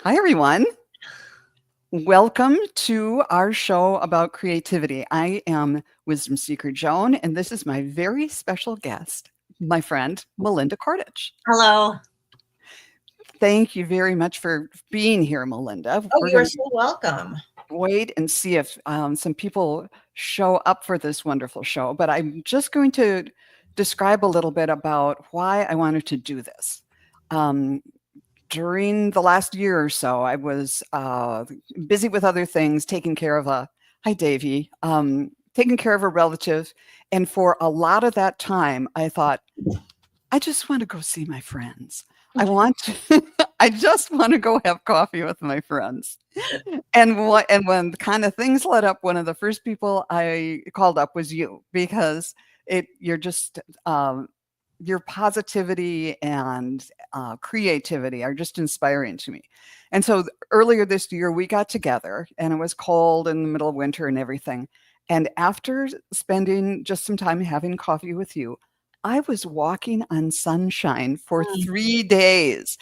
Hi, everyone. Welcome to our show about creativity. I am Wisdom Seeker Joan, and this is my very special guest, my friend, Melinda Kordich. Hello. Thank you very much for being here, Melinda. Oh, We're you're going to so welcome. wait and see if some people show up for this wonderful show, but I'm just going to describe a little bit about why I wanted to do this. Um, During the last year or so, I was busy with other things, taking care of hi, Davy, taking care of a relative. And for a lot of that time, I thought, I just want to go see my friends. I want to, I just want to go have coffee with my friends. And when kind of things let up, one of the first people I called up was you because you're just your positivity and creativity are just inspiring to me. And so earlier this year, we got together and it was cold in the middle of winter and everything. And after spending just some time having coffee with you, I was walking on sunshine for Mm. 3 days,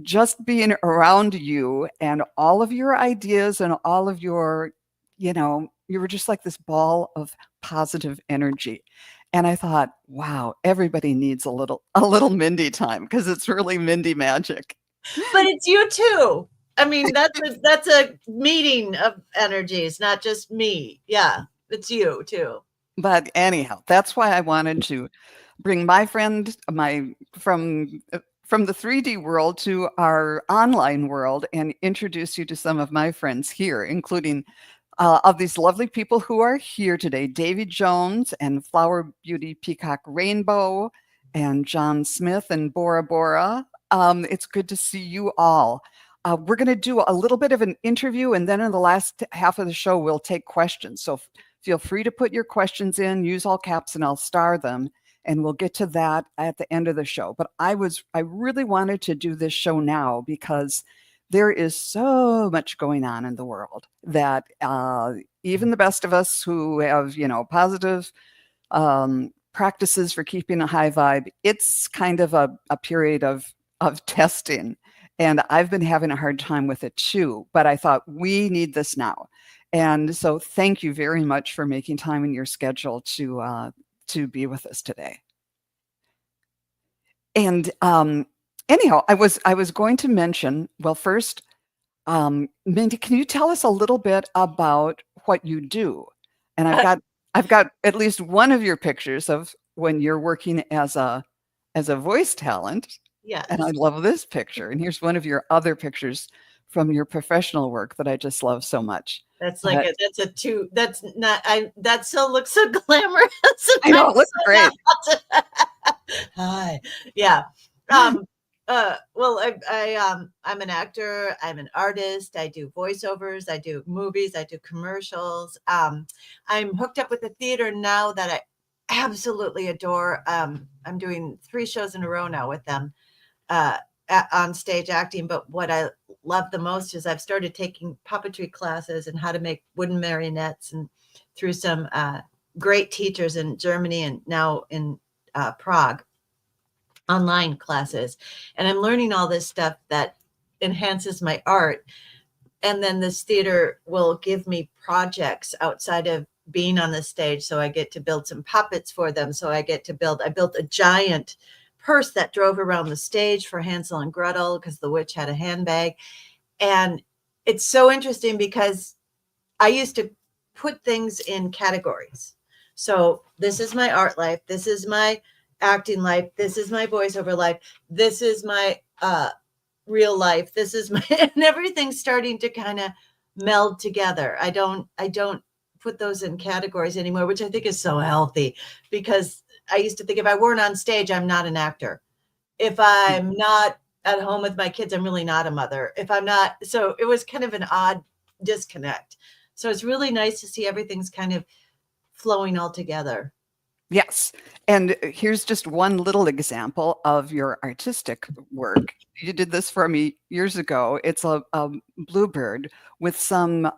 just being around you and all of your ideas and all of you were just like this ball of positive energy. And I thought, wow, everybody needs a little Mindy time because it's really Mindy magic. But it's you too. I mean, that's a meeting of energies, not just me. Yeah, it's you too. But anyhow, that's why I wanted to bring my friend, my from the 3D world to our online world and introduce you to some of my friends here, including of these lovely people who are here today, Davy Jones and Flower Beauty Peacock Rainbow and John Smith and Bora Bora. It's good to see you all. We're going to do a little bit of an interview, and then in the last half of the show, we'll take questions. So feel free to put your questions in, use all caps, and I'll star them. And we'll get to that at the end of the show. But I really wanted to do this show now because there is so much going on in the world that even the best of us who have, positive practices for keeping a high vibe, it's kind of a period of testing. And I've been having a hard time with it too. But I thought we need this now. And so thank you very much for making time in your schedule to be with us today. And anyhow, I was going to mention, well, first, Mindy, can you tell us a little bit about what you do? And I've got at least one of your pictures of when you're working as a voice talent, and I Yes. love this picture. And here's one of your other pictures from your professional work that I just love so much. That's like But that's a two. That's not. That still looks so glamorous. I know it looks great. Hi. Yeah. Um, well, I'm an actor. I'm an artist. I do voiceovers. I do movies. I do commercials. I'm hooked up with the theater now that I absolutely adore. I'm doing 3 shows in a row now with them. On stage acting, but what I love the most is I've started taking puppetry classes and how to make wooden marionettes, and through some great teachers in Germany and now in Prague, online classes. And I'm learning all this stuff that enhances my art. And then this theater will give me projects outside of being on the stage. So I get to build some puppets for them. So I built a giant purse that drove around the stage for Hansel and Gretel because the witch had a handbag. And it's so interesting because I used to put things in categories. So this is my art life. This is my acting life. This is my voiceover life. This is my real life. This is my, and everything's starting to kind of meld together. I don't put those in categories anymore, which I think is so healthy, because I used to think if I weren't on stage, I'm not an actor. If I'm not at home with my kids, I'm really not a mother. If I'm not, so it was kind of an odd disconnect. So it's really nice to see everything's kind of flowing all together. Yes. And here's just one little example of your artistic work. You did this for me years ago. It's a bluebird with some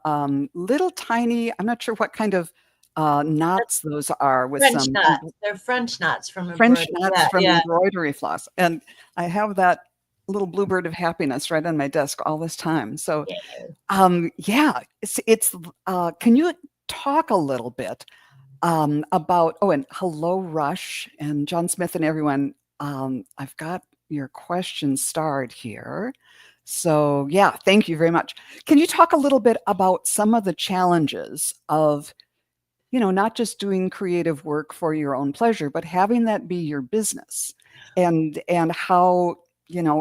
little tiny, I'm not sure what kind of knots those are, with French some knots. They're French knots from French embroidery. knots Yeah, from yeah. embroidery floss. And I have that little bluebird of happiness right on my desk all this time. So, Yeah. yeah, can you talk a little bit about, oh, and hello, Rush and John Smith and everyone. I've got your question starred here. So, yeah, thank you very much. Can you talk a little bit about some of the challenges of, not just doing creative work for your own pleasure, but having that be your business, and how,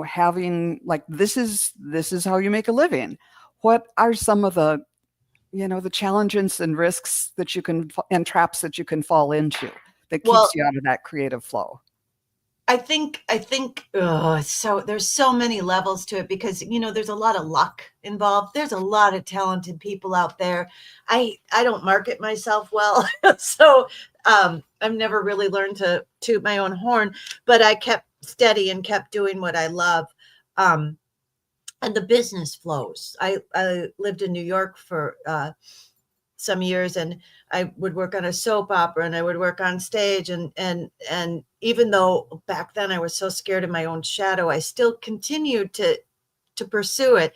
having like this is how you make a living. What are some of the challenges and risks that you can and traps that you can fall into that keeps Well, you out of that creative flow? I think so there's so many levels to it because there's a lot of luck involved. There's a lot of talented people out there. I don't market myself well. So I've never really learned to toot my own horn, but I kept steady and kept doing what I love. Um and the business flows. I lived in New York for some years, and I would work on a soap opera and I would work on stage, and even though back then I was so scared of my own shadow, I still continued to pursue it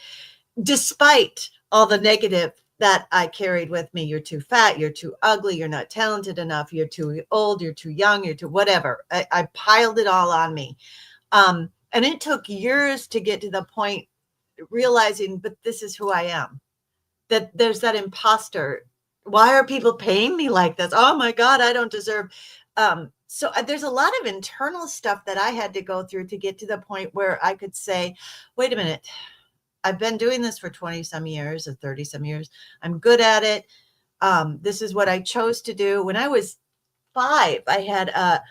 despite all the negative that I carried with me. You're too fat, you're too ugly, you're not talented enough, you're too old, you're too young, you're too whatever. I piled it all on me. And it took years to get to the point realizing, but this is who I am. That there's that imposter. Why are people paying me like this? Oh my God, I don't deserve. So there's a lot of internal stuff that I had to go through to get to the point where I could say, wait a minute, I've been doing this for 20 some years or 30 some years. I'm good at it. This is what I chose to do. When I was 5, I had a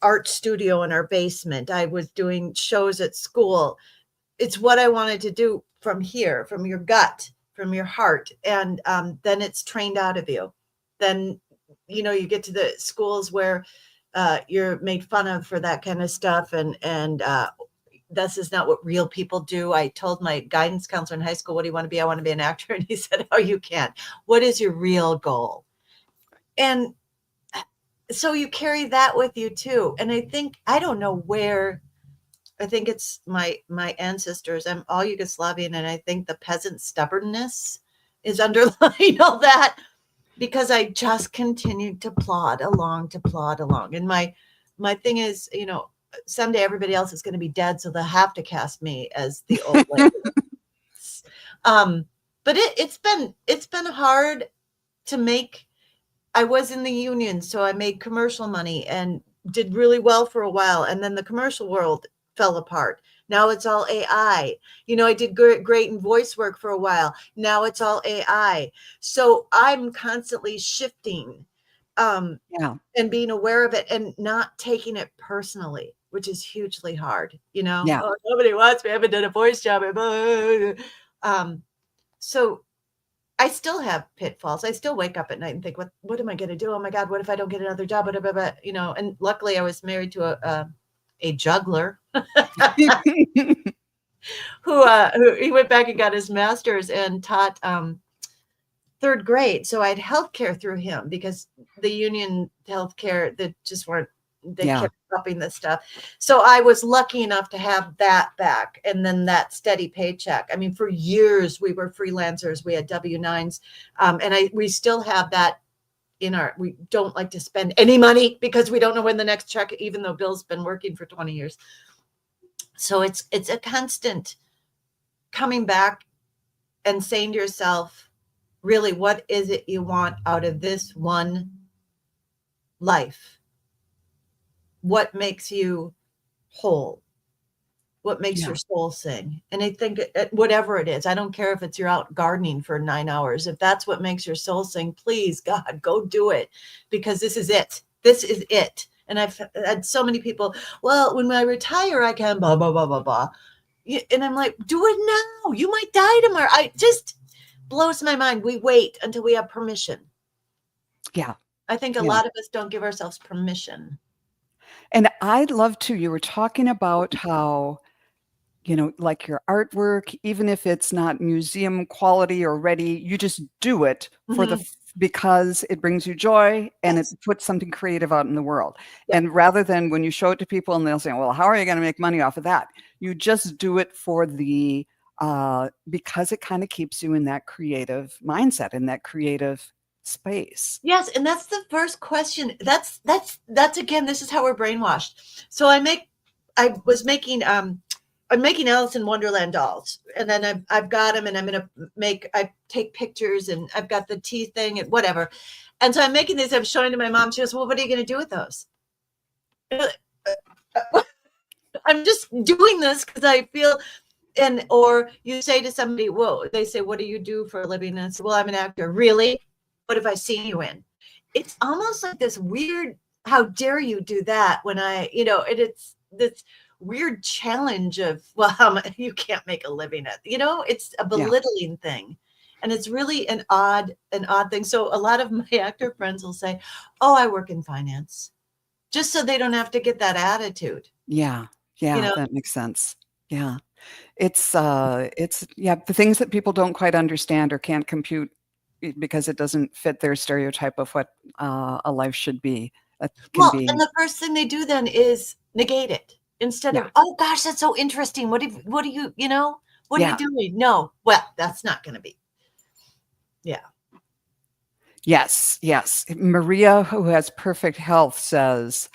art studio in our basement. I was doing shows at school. It's what I wanted to do from here, from your gut, from your heart. And then it's trained out of you. Then, you get to the schools where you're made fun of for that kind of stuff. And this is not what real people do. I told my guidance counselor in high school, what do you want to be? I want to be an actor. And he said, oh, you can't. What is your real goal? And so you carry that with you too. And I don't know where. I think it's my ancestors. I'm all Yugoslavian, and I think the peasant stubbornness is underlying all that, because I just continued to plod along, And my thing is, someday everybody else is going to be dead, so they'll have to cast me as the old lady. But it's been hard to make. I was in the union, so I made commercial money and did really well for a while. And then the commercial world fell apart. Now it's all AI. I did great in voice work for a while. Now it's all AI. So I'm constantly shifting Yeah, and being aware of it and not taking it personally, which is hugely hard. yeah, Oh, nobody wants me. I haven't done a voice job. So I still have pitfalls. I still wake up at night and think, what am I going to do? Oh my God, what if I don't get another job? And luckily I was married to a juggler who he went back and got his master's and taught third grade. So I had healthcare through him because the union healthcare that just weren't, they yeah, kept upping this stuff. So I was lucky enough to have that back, and then that steady paycheck. I mean, for years we were freelancers. We had W-9s, and we still have that we don't like to spend any money because we don't know when the next check, even though Bill's been working for 20 years. So it's a constant coming back and saying to yourself, really, what is it you want out of this one life? What makes you whole? What makes yeah, your soul sing? And I think whatever it is, I don't care if it's you're out gardening for 9 hours. If that's what makes your soul sing, please, God, go do it, because this is it. This is it. And I've had so many people, well, when I retire, I can blah, blah, blah, blah, blah. And I'm like, do it now. You might die tomorrow. I just blows my mind. We wait until we have permission. yeah, I think a yeah. lot of us don't give ourselves permission. And I'd love to. You were talking about how, like your artwork, even if it's not museum quality or ready, you just do it for the Mhm. because it brings you joy and it Yes. puts something creative out in the world. Yeah. And rather than when you show it to people and they'll say, well, how are you going to make money off of that? You just do it for the because it kind of keeps you in that creative mindset, in that creative space. Yes, and that's the first question. That's again, this is how we're brainwashed. So I'm making Alice in Wonderland dolls, and then I've got them, and I take pictures, and I've got the tea thing and whatever. And so I'm making these, I'm showing to my mom. She goes, well, what are you going to do with those? I'm just doing this because I feel, or you say to somebody, well, they say, what do you do for a living? And I say, well, I'm an actor. Really? What have I seen you in? It's almost like this weird, how dare you do that when it's this weird challenge of, well, you can't make a living at, it's a belittling thing. And it's really an odd thing. So a lot of my actor friends will say, oh, I work in finance, just so they don't have to get that attitude. Yeah. That makes sense. Yeah. It's the things that people don't quite understand or can't compute because it doesn't fit their stereotype of what a life should be. That can be. And the first thing they do then is negate it instead of, oh gosh, that's so interesting. What are you, what are you doing? No, well, that's not going to be. Yeah. Yes. Maria, who has perfect health, says,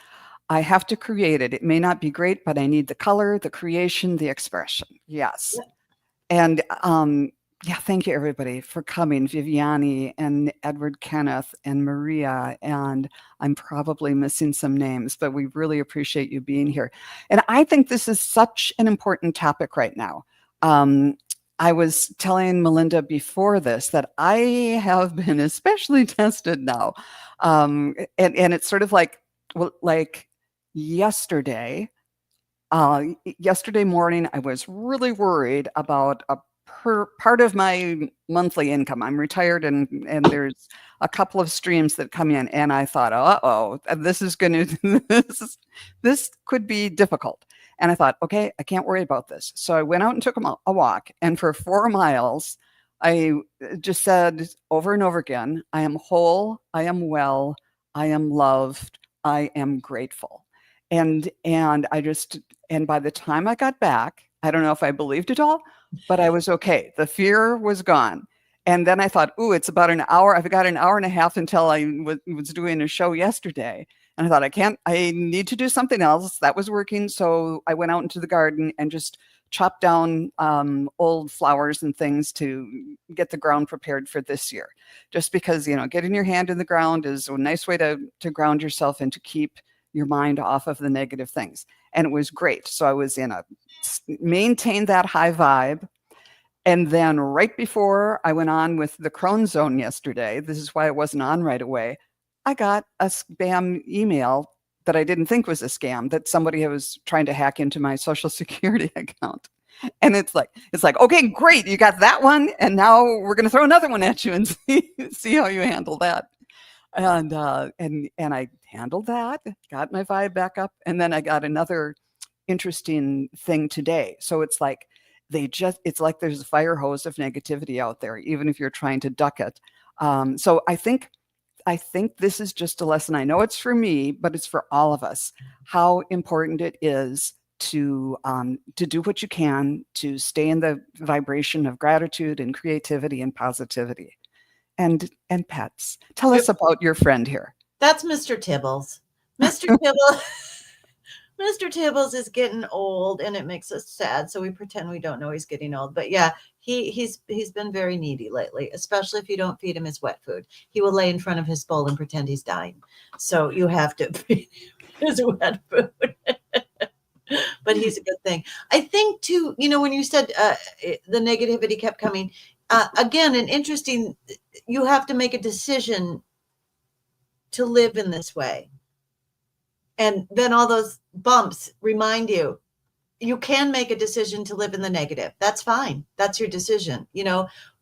I have to create it. It may not be great, but I need the color, the creation, the expression. Yes. Yeah. And thank you everybody for coming. Viviani and Edward Kenneth and Maria, and I'm probably missing some names, but we really appreciate you being here. And I think this is such an important topic right now. I was telling Melinda before this that I have been especially tested now. And it's sort of like yesterday, yesterday morning, I was really worried about a part of my monthly income. I'm retired and there's a couple of streams that come in, and I thought, uh-oh, this is going to, this could be difficult. And I thought, okay, I can't worry about this. So I went out and took a walk, and for 4 miles, I just said over and over again, I am whole, I am well, I am loved, I am grateful. And by the time I got back, I don't know if I believed it all, but I was okay. The fear was gone. And then I thought, ooh, it's about an hour. I've got an hour and a half until I was doing a show yesterday. And I thought, I need to do something else. That was working. So I went out into the garden and just chopped down old flowers and things to get the ground prepared for this year. Just because, getting your hand in the ground is a nice way to ground yourself and to keep your mind off of the negative things. And it was great. So I was maintained that high vibe. And then right before I went on with the Crohn's Zone yesterday, this is why it wasn't on right away, I got a spam email that I didn't think was a scam, that somebody was trying to hack into my Social Security account. And it's like, okay, great, you got that one, and now we're going to throw another one at you and see how you handle that. And I handled that, got my vibe back up, and then I got another interesting thing today. So it's like it's like there's a fire hose of negativity out there, even if you're trying to duck it. So I think this is just a lesson. I know it's for me, but it's for all of us, how important it is to do what you can to stay in the vibration of gratitude and creativity and positivity. And pets. Tell us about your friend here. That's Mr. Tibbles. Mr. Tibbles. Mr. Tibbles is getting old, and it makes us sad. So we pretend we don't know he's getting old. But yeah, he's been very needy lately, especially if you don't feed him his wet food. He will lay in front of his bowl and pretend he's dying. So you have to feed him his wet food. But he's a good thing. I think too, when you said the negativity kept coming, again, you have to make a decision to live in this way. And then all those bumps remind you can make a decision to live in the negative. That's fine. That's your decision,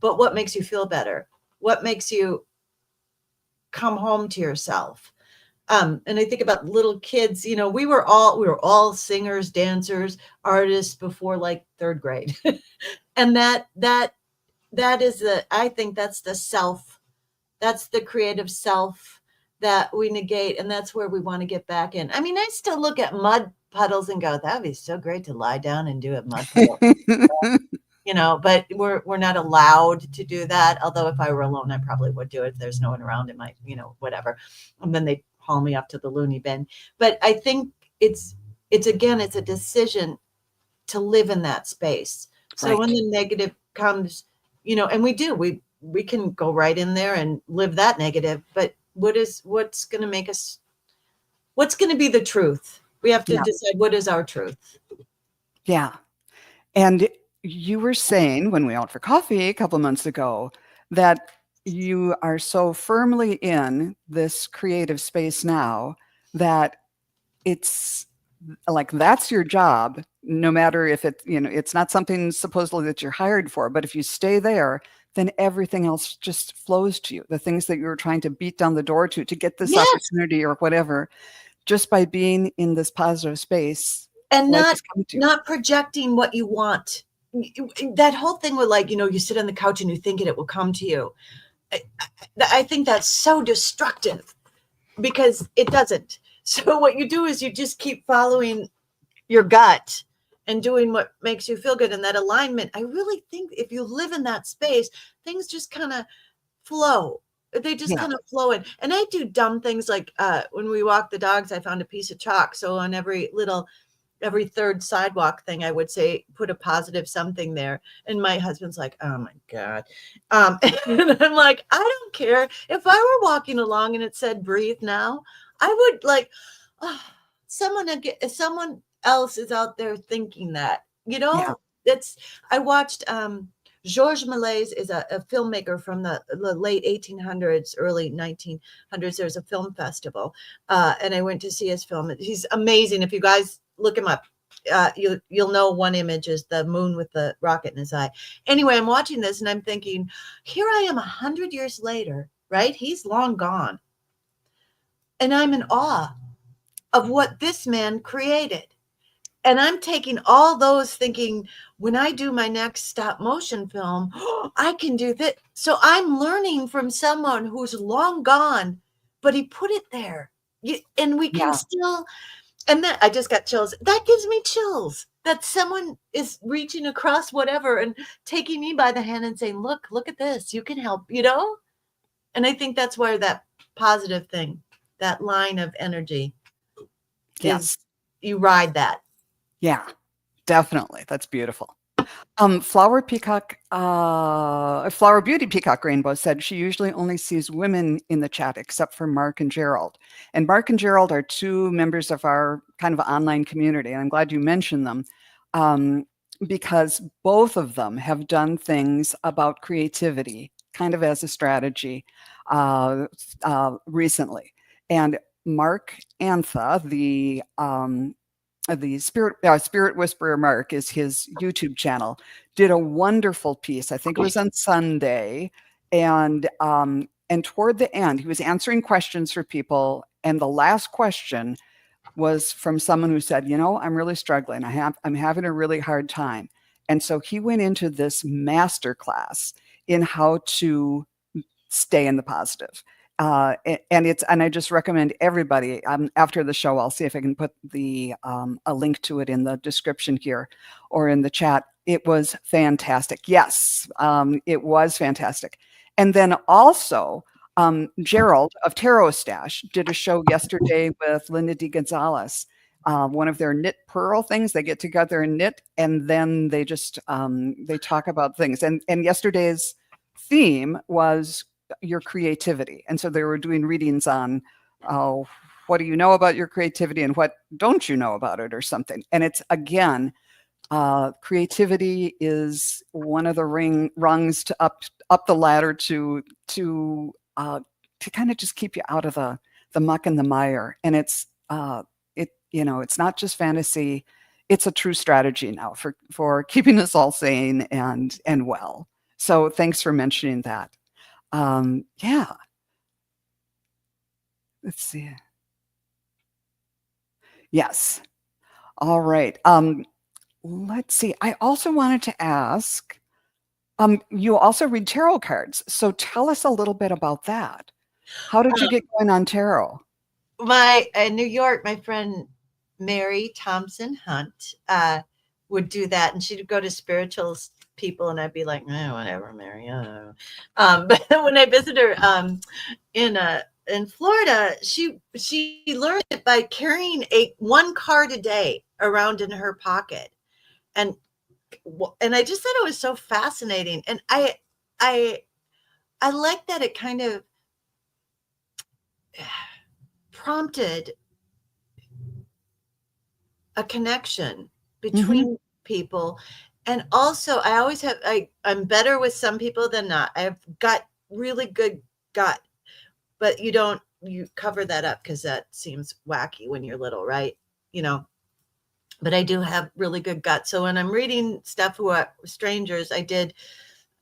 but what makes you feel better? What makes you come home to yourself? And I think about little kids, we were all singers, dancers, artists before like 3rd grade. And that is I think that's the self That's the creative self that we negate, and that's where we want to get back in. I mean, I still look at mud puddles and go, that'd be so great to lie down and do a mud puddle. But we're not allowed to do that. Although if I were alone, I probably would do it. If there's no one around, it might, whatever. And then they haul me up to the loony bin. But I think it's again, it's a decision to live in that space. So Right. when the negative comes, and we can go right in there and live that negative. But what's going to make us? What's going to be the truth? We have to Yeah. decide what is our truth. Yeah. And you were saying when we went out for coffee a couple of months ago that you are so firmly in this creative space now that it's like that's your job, no matter if it's not something supposedly that you're hired for, but if you stay there, then everything else just flows to you. The things that you were trying to beat down the door to get this Yes. opportunity or whatever, just by being in this positive space, And life is coming to you. not projecting what you want. That whole thing with you sit on the couch and you think it will come to you. I think that's so destructive because it doesn't. So what you do is you just keep following your gut and doing what makes you feel good. And that alignment, I really think if you live in that space, things just kind of flow. They just Yeah. kind of flow in. And I do dumb things like when we walk the dogs, I found a piece of chalk. So on every third sidewalk thing, I would say, put a positive something there. And my husband's like, oh my God. And I'm like, I don't care. If I were walking along and it said breathe now, I would oh, someone else is out there thinking that, Yeah. I watched, Georges Méliès is a filmmaker from the late 1800s, early 1900s. There's a film festival, and I went to see his film. He's amazing. If you guys look him up, you'll know one image is the moon with the rocket in his eye. Anyway, I'm watching this and I'm thinking, here I am 100 years later, right? He's long gone. And I'm in awe of what this man created. And I'm taking all those thinking, when I do my next stop motion film, I can do that. So I'm learning from someone who's long gone, but he put it there. And we can Yeah. still, and that I just got chills. That gives me chills that someone is reaching across whatever and taking me by the hand and saying, look at this. You can help, And I think that's where that positive thing, that line of energy is, Yes. you ride that. Yeah. Definitely. That's beautiful. Flower Beauty Peacock Rainbow said she usually only sees women in the chat except for Mark and Gerald. And Mark and Gerald are two members of our kind of online community. And I'm glad you mentioned them because both of them have done things about creativity kind of as a strategy recently. And Mark Antha, the Spirit Whisperer Mark is his YouTube channel, did a wonderful piece. I think it was on Sunday, and toward the end, he was answering questions for people, and the last question was from someone who said, I'm really struggling. I'm having a really hard time. And so he went into this master class in how to stay in the positive. And I just recommend everybody after the show, I'll see if I can put a link to it in the description here or in the chat. It was fantastic. Yes, it was fantastic. And then also Gerald of TarotStache did a show yesterday with Linda D. Gonzalez. One of their knit pearl things, they get together and knit, and then they just they talk about things. And yesterday's theme was your creativity. And so they were doing readings on what do you know about your creativity and what don't you know about it or something. And it's again, creativity is one of the rungs to up the ladder to kind of just keep you out of the muck and the mire. And it's it's not just fantasy, it's a true strategy now for keeping us all sane and well. So thanks for mentioning that. Yeah. Let's see. Yes. All right. Let's see. I also wanted to ask, You also read tarot cards. So tell us a little bit about that. How did you Um, get going on tarot? my in New York, my friend Mary Thompson Hunt would do that, and she'd go to spirituals people, and I'd be like, whatever, Mary. But when I visited her in Florida, she learned it by carrying one card a day around in her pocket, and I just thought it was so fascinating, and I I like that it kind of prompted a connection Hmm. between people. And also I always have I'm better with some people than not. I've got really good gut, but you cover that up because that seems wacky when you're little, right? You know, but I do have really good gut. So when I'm reading stuff who are strangers, I did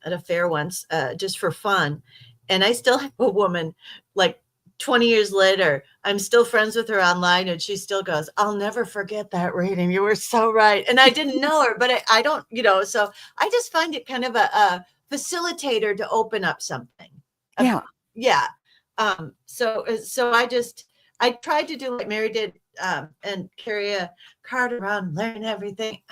at a fair once, just for fun. And I still have a woman like 20 years later, I'm still friends with her online, and she still goes, I'll never forget that reading. You were so right. And I didn't know her, but I don't, so I just find it kind of a facilitator to open up something. Yeah. Yeah. So I tried to do like Mary did, and carry a card around, learn everything.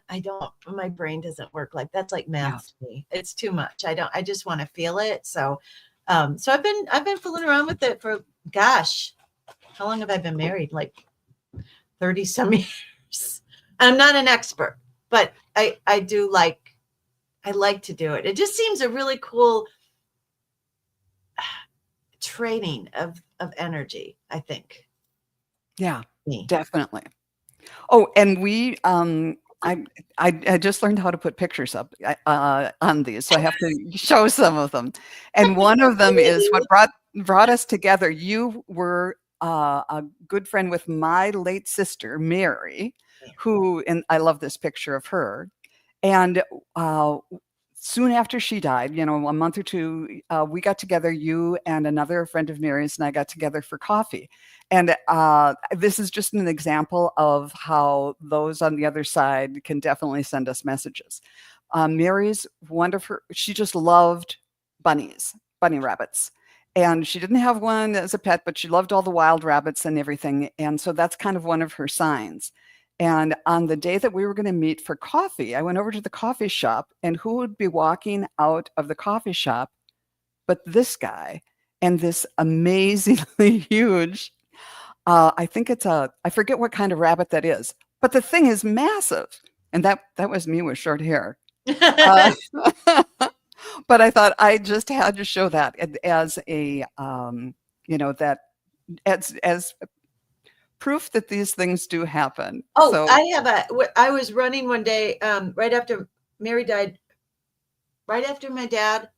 I don't, my brain doesn't work like that's like Yeah. math to me. It's too much. I just want to feel it. So I've been fooling around with it for, gosh, how long have I been married? Like 30 some years. I'm not an expert, but I like to do it. It just seems a really cool training of energy, I think. Yeah. Me. Definitely. Oh, and we I just learned how to put pictures up on these, so I have to show some of them. And one of them is what brought us together. You were a good friend with my late sister, Mary, who, and I love this picture of her. And uh, soon after she died, a month or two, we got together, you and another friend of Mary's, and I got together for coffee. And this is just an example of how those on the other side can definitely send us messages. Mary's wonderful. She just loved bunny rabbits. And she didn't have one as a pet, but she loved all the wild rabbits and everything. And so that's kind of one of her signs. And on the day that we were going to meet for coffee, I went over to the coffee shop, and who would be walking out of the coffee shop but this guy and this amazingly huge, I think I forget what kind of rabbit that is, but the thing is massive. And that was me with short hair. Uh, but I thought I just had to show that as that as proof that these things do happen. Oh, So I was running one day, right after Mary died, right after my dad.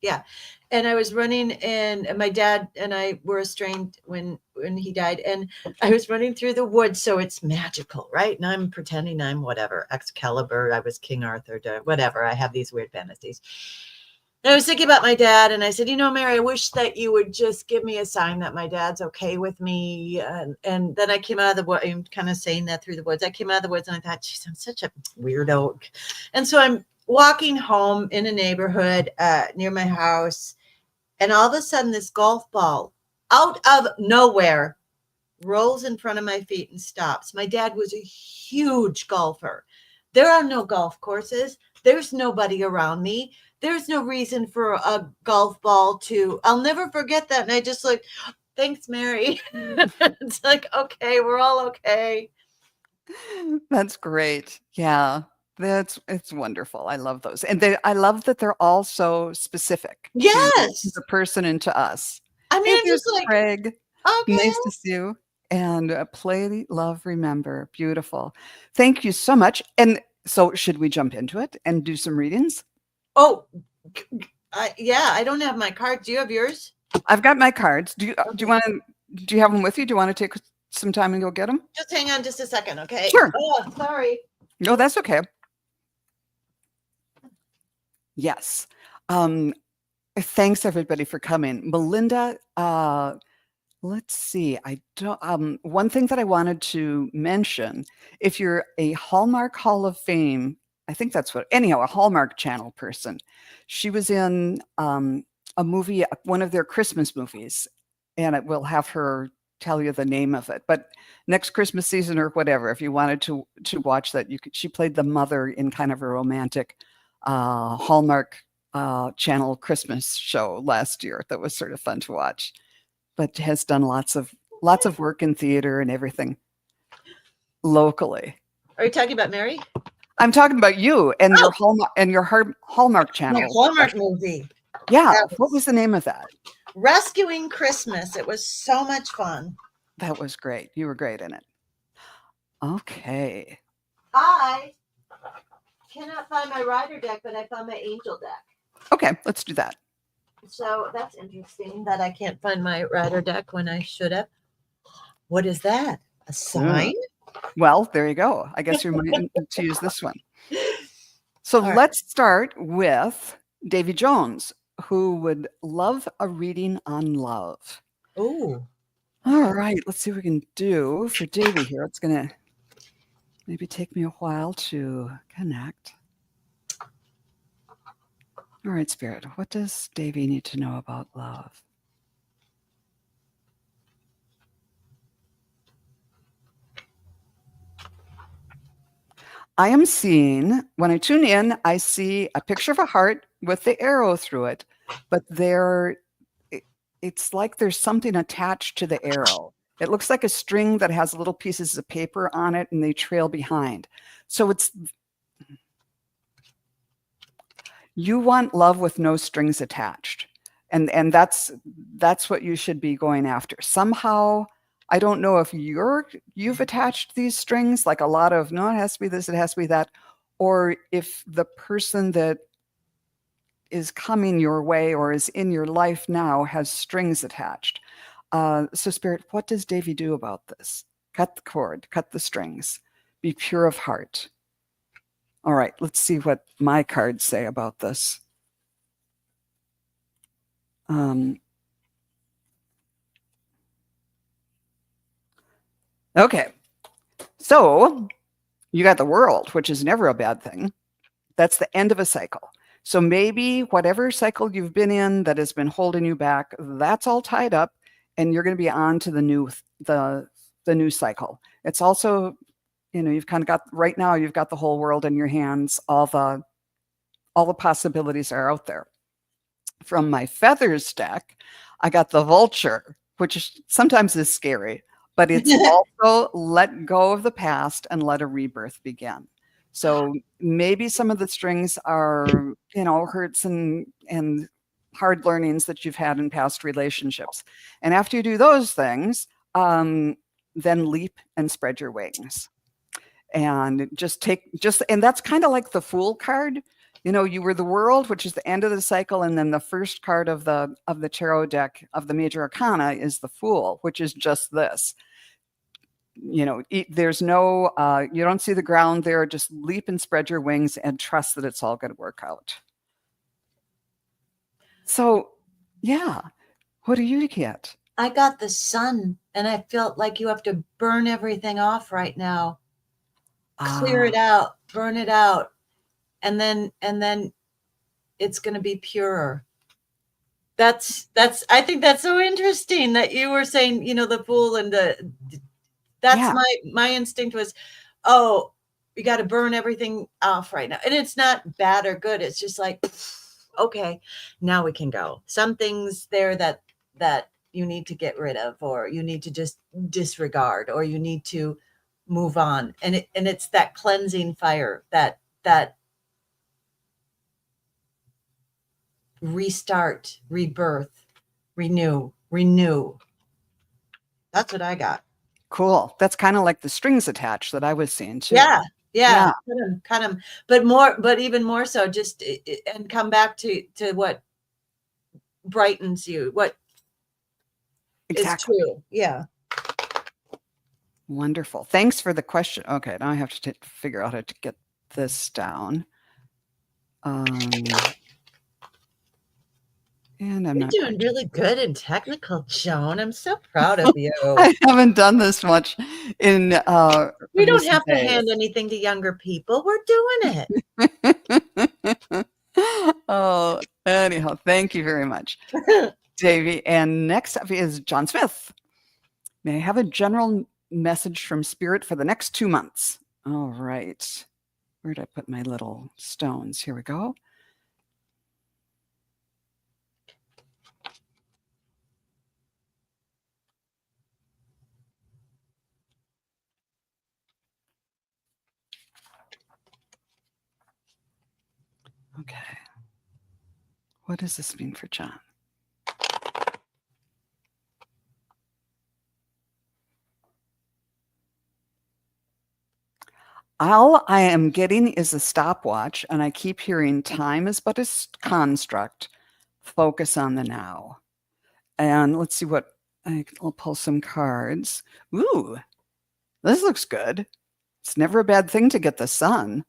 Yeah. And I was running, and my dad and I were estranged when he died, and I was running through the woods. So it's magical, right? And I'm pretending I'm whatever, Excalibur. I was King Arthur, whatever. I have these weird fantasies. And I was thinking about my dad, and I said, Mary, I wish that you would just give me a sign that my dad's okay with me. And then I came out of the woods. I'm kind of saying that through the woods. I came out of the woods, and I thought, geez, I'm such a weirdo. And so I'm walking home in a neighborhood near my house, and all of a sudden this golf ball out of nowhere rolls in front of my feet and stops. My dad was a huge golfer. There are no golf courses. There's nobody around me. There's no reason for a golf ball I'll never forget that. And I just like, thanks, Mary. It's like, okay, we're all okay. that's great. Yeah. It's wonderful. I love those. And I love that they're all so specific to Yes. the person and to us. I mean, Hey, I'm there's just like, Craig. okay. Nice to see you. And play, love, remember. Beautiful. Thank you so much. And so, should we jump into it and do some readings? Oh, yeah, I don't have my cards. Do you have yours? I've got my cards. Do you Okay. want to? Do you have them with you? Do you want to take some time and go get them? Just hang on just a second, okay? Sure. Oh, sorry. No, that's okay. Yes. Thanks everybody for coming. Melinda, let's see. I don't one thing that I wanted to mention, if you're a Hallmark Hall of Fame I think that's what, anyhow, a Hallmark Channel person. She was in a movie, one of their Christmas movies, and it will have her tell you the name of it. But next Christmas season or whatever, if you wanted to watch that, you could. She played the mother in kind of a romantic Hallmark Channel Christmas show last year. That was sort of fun to watch. But has done lots of work in theater and everything locally. Are you talking about Mary? I'm talking about you and your Hallmark Channel. My Hallmark movie. Yeah. What was the name of that? Rescuing Christmas. It was so much fun. That was great. You were great in it. Okay. I cannot find my rider deck, but I found my angel deck. Okay, let's do that. So that's interesting that I can't find my rider deck when I should have. What is that? A sign? Well, there you go. I guess you're meant to use this one. So All right. Let's start with Davy Jones, who would love a reading on love. Oh. All right, let's see what we can do for Davy here. It's going to maybe take me a while to connect. All right, Spirit, what does Davy need to know about love? I am seeing, when I tune in, I see a picture of a heart with the arrow through it, but it's like there's something attached to the arrow. It looks like a string that has little pieces of paper on it and they trail behind. So you want love with no strings attached. And that's what you should be going after. Somehow, I don't know if you've attached these strings, like a lot of, no, it has to be this, it has to be that, or if the person that is coming your way or is in your life now has strings attached. So Spirit, what does Davy do about this? Cut the cord, cut the strings, be pure of heart. All right, let's see what my cards say about this. Okay, so you got the World, which is never a bad thing. That's the end of a cycle. So maybe whatever cycle you've been in that has been holding you back, that's all tied up, and you're going to be on to the new cycle. It's also, you've kind of got, right now you've got the whole world in your hands. All the possibilities are out there. From my feathers deck, I got the Vulture, which sometimes is scary, but it's also let go of the past and let a rebirth begin. So maybe some of the strings are, hurts and hard learnings that you've had in past relationships. And after you do those things, then leap and spread your wings. And and that's kind of like the Fool card. You were the World, which is the end of the cycle, and then the first card of the tarot deck of the major arcana is the Fool, which is just this. There's no, you don't see the ground there. Just leap and spread your wings and trust that it's all going to work out. So, yeah. What do you get? I got the Sun, and I felt like you have to burn everything off right now. Clear it out, burn it out. And then it's going to be purer. I think that's so interesting that you were saying, the Fool and my instinct was, oh, you got to burn everything off right now. And it's not bad or good. It's just like, okay, now we can go. Some things there that you need to get rid of, or you need to just disregard, or you need to move on. And it's that cleansing fire, that restart, rebirth, renew. That's what I got. Cool. That's kind of like the strings attached that I was seeing too. Yeah. Cut them. But even more so, just and come back to what brightens you, what exactly is true. Yeah. Wonderful. Thanks for the question. Okay, now I have to figure out how to get this down. And I'm You're not quite doing really good and technical, Joan. I'm so proud of you. I haven't done this much in We don't recent have to days. hand anything to younger people. We're doing it. Oh, anyhow, thank you very much, Davy. And next up is John Smith. May I have a general message from Spirit for the next 2 months? All right. Where did I put my little stones? Here we go. Okay. What does this mean for John? All I am getting is a stopwatch, and I keep hearing time is but a construct. Focus on the now. And let's see what I'll pull some cards. Ooh, this looks good. It's never a bad thing to get the sun.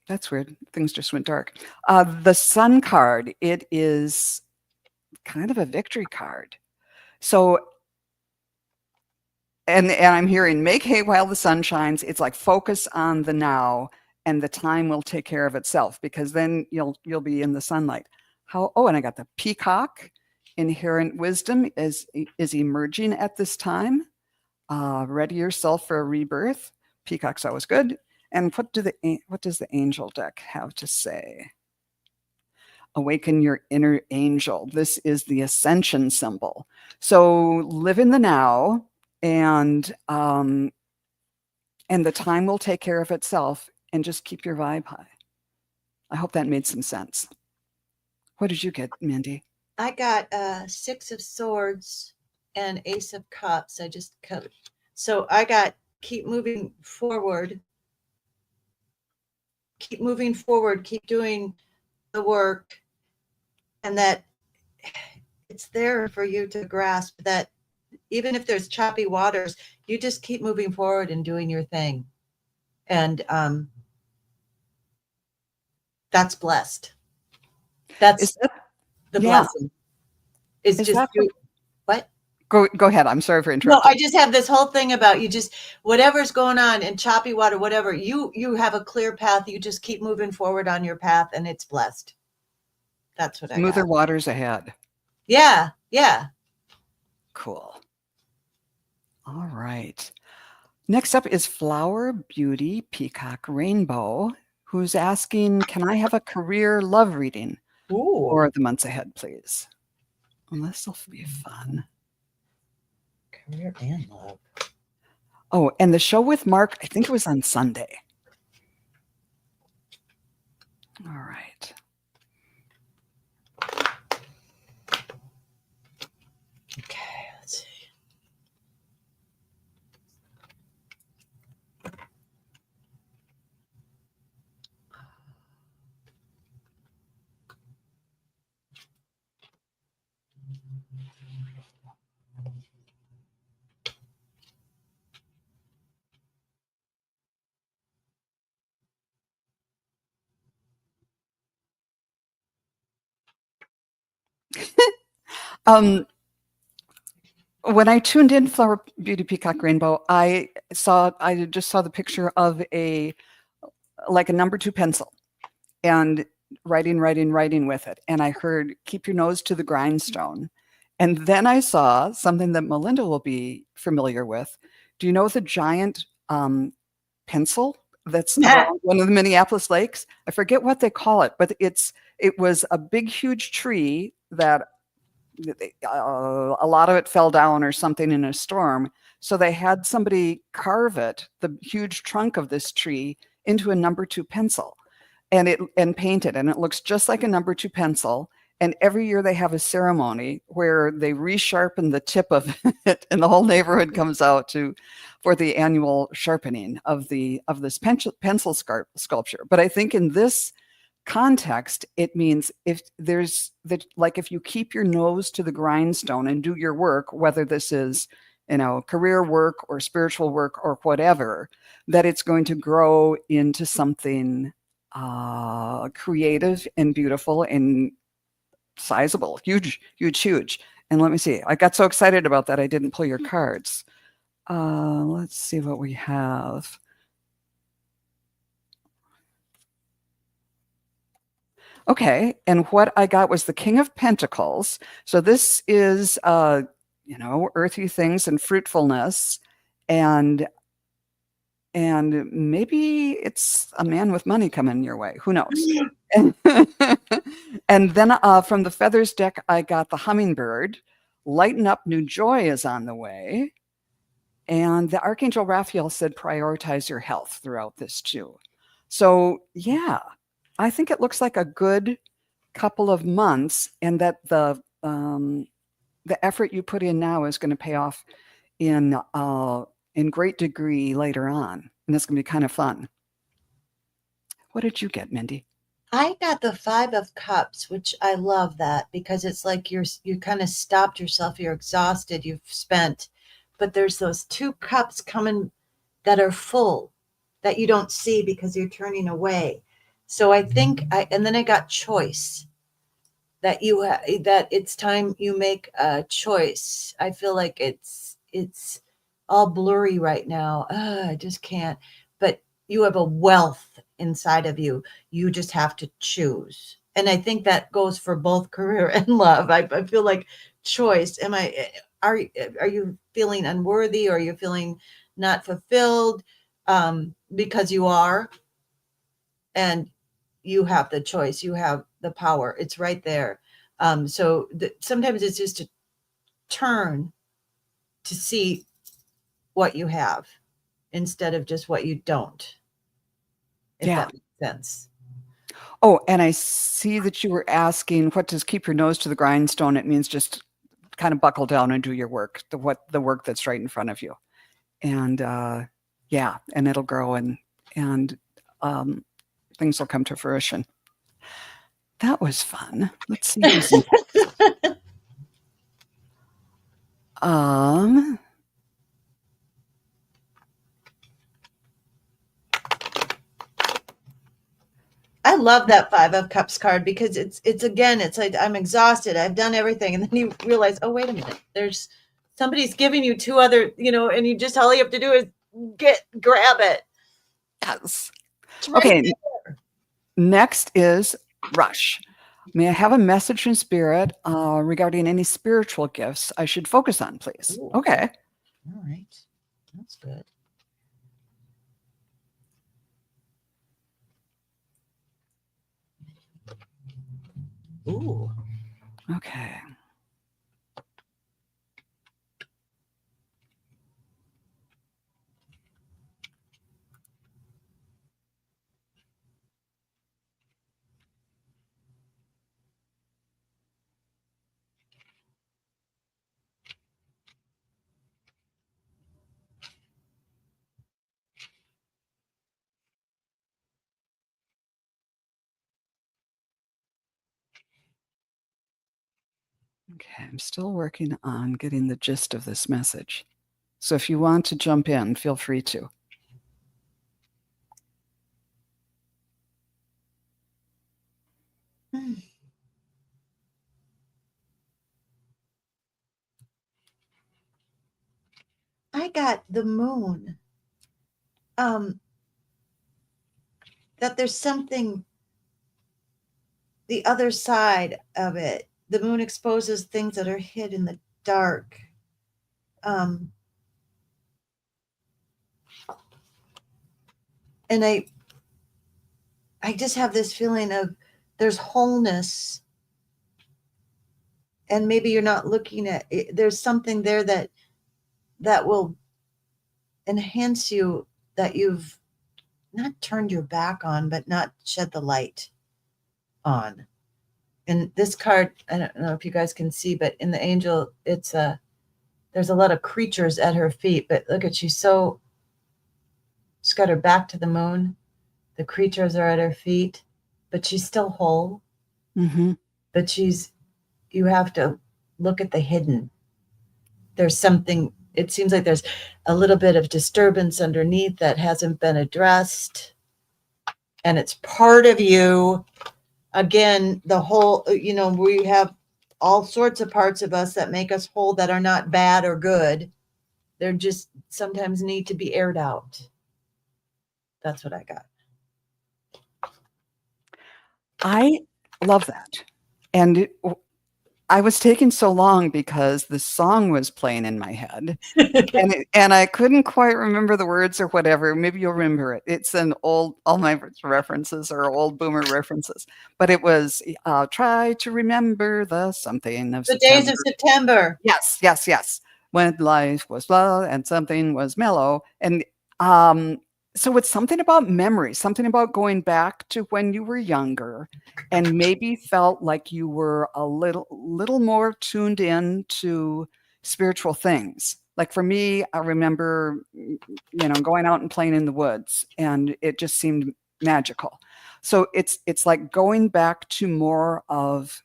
That's weird. Things just went dark. The sun card, it is kind of a victory card. So, and I'm hearing make hay while the sun shines. It's like focus on the now, and the time will take care of itself, because then you'll be in the sunlight. Oh, and I got the peacock. Inherent wisdom is emerging at this time. Ready yourself for a rebirth. Peacock's always good. And what does the angel deck have to say? Awaken your inner angel. This is the ascension symbol. So live in the now, and the time will take care of itself, and just keep your vibe high. I hope that made some sense. What did you get, Mindy? I got 6 of Swords and Ace of Cups. I just cut. So I got keep moving forward. Keep moving forward. Keep doing the work. And that it's there for you to grasp that even if there's choppy waters, you just keep moving forward and doing your thing. And that's blessed. That's the blessing. Is just what? Go ahead. I'm sorry for interrupting. No, I just have this whole thing about you just whatever's going on in choppy water, whatever, you have a clear path. You just keep moving forward on your path, and it's blessed. That's what I got. Smoother waters ahead. Yeah. Yeah. Cool. All right. Next up is Flower Beauty Peacock Rainbow, who's asking, can I have a career love reading for the months ahead, please? Well, this will be fun. Career and love. Oh, and the show with Mark, I think it was on Sunday. All right. Okay, let's see. When I tuned in Flower Beauty Peacock Rainbow, I just saw the picture of a number 2 pencil and writing with it. And I heard, keep your nose to the grindstone. And then I saw something that Melinda will be familiar with. Do you know the giant pencil that's around one of the Minneapolis lakes? I forget what they call it, but it was a big, huge tree that a lot of it fell down or something in a storm. So they had somebody carve it, the huge trunk of this tree, into a number 2 pencil and paint it. And it looks just like a number 2 pencil. And every year they have a ceremony where they resharpen the tip of it, and the whole neighborhood comes out for the annual sharpening of this pencil sculpture. But I think in this context, it means if you keep your nose to the grindstone and do your work, whether this is, career work or spiritual work or whatever, that it's going to grow into something creative and beautiful and sizable, huge, huge, huge. And let me see. I got so excited about that I didn't pull your cards. Let's see what we have. Okay, and what I got was the King of Pentacles. So this is, earthy things and fruitfulness, and maybe it's a man with money coming your way. Who knows? And then from the feathers deck, I got the hummingbird. Lighten up, new joy is on the way. And the Archangel Raphael said, prioritize your health throughout this too. So yeah, I think it looks like a good couple of months, and that the effort you put in now is going to pay off in great degree later on, and it's going to be kind of fun. What did you get, Mindy? I got the 5 of Cups, which I love that, because it's like you kind of stopped yourself. You're exhausted. You've spent, but there's those 2 cups coming that are full that you don't see because you're turning away. So I think and then I got choice, that that it's time you make a choice. I feel like it's all blurry right now. I just can't. But you have a wealth inside of you. You just have to choose. And I think that goes for both career and love. I feel like choice. Are you feeling unworthy, or are you feeling not fulfilled? Because you are, and you have the choice, you have the power. It's right there. So sometimes it's just to turn to see what you have instead of just what you don't, if that makes sense. Oh, and I see that you were asking, what does keep your nose to the grindstone? It means just kind of buckle down and do your work, the work that's right in front of you. And yeah, and it'll grow, and things will come to fruition. That was fun. Let's see who's I love that 5 of Cups card, because it's again, it's like, I'm exhausted, I've done everything, and then you realize, oh, wait a minute, there's somebody's giving you 2 other, and you just, all you have to do is grab it. Yes. Okay. Next is Rush. May I have a message from Spirit regarding any spiritual gifts I should focus on, please? Ooh. Okay. All right. That's good. Ooh. Okay. Okay, I'm still working on getting the gist of this message. So if you want to jump in, feel free to. I got the moon. That there's something, the other side of it. The moon exposes things that are hid in the dark. And I just have this feeling of there's wholeness, and maybe you're not looking at it. There's something there that will enhance you, that you've not turned your back on, but not shed the light on. And this card, I don't know if you guys can see, but in the angel, there's a lot of creatures at her feet, but look at, she's got her back to the moon. The creatures are at her feet, but she's still whole. Mm-hmm. But you have to look at the hidden. There's something, it seems like there's a little bit of disturbance underneath that hasn't been addressed. and it's part of you. Again, the whole, we have all sorts of parts of us that make us whole that are not bad or good. They're just sometimes need to be aired out. That's what I got. I love that. And I was taking so long because the song was playing in my head, and I couldn't quite remember the words or whatever. Maybe you'll remember it. It's an old, all my references are old boomer references, but it was try to remember the something of The days September. of September. Yes, yes, yes. When life was low and something was mellow. And um, so it's something about memory, something about going back to when you were younger and maybe felt like you were a little more tuned in to spiritual things. Like for me, I remember, going out and playing in the woods, and it just seemed magical. So it's like going back to more of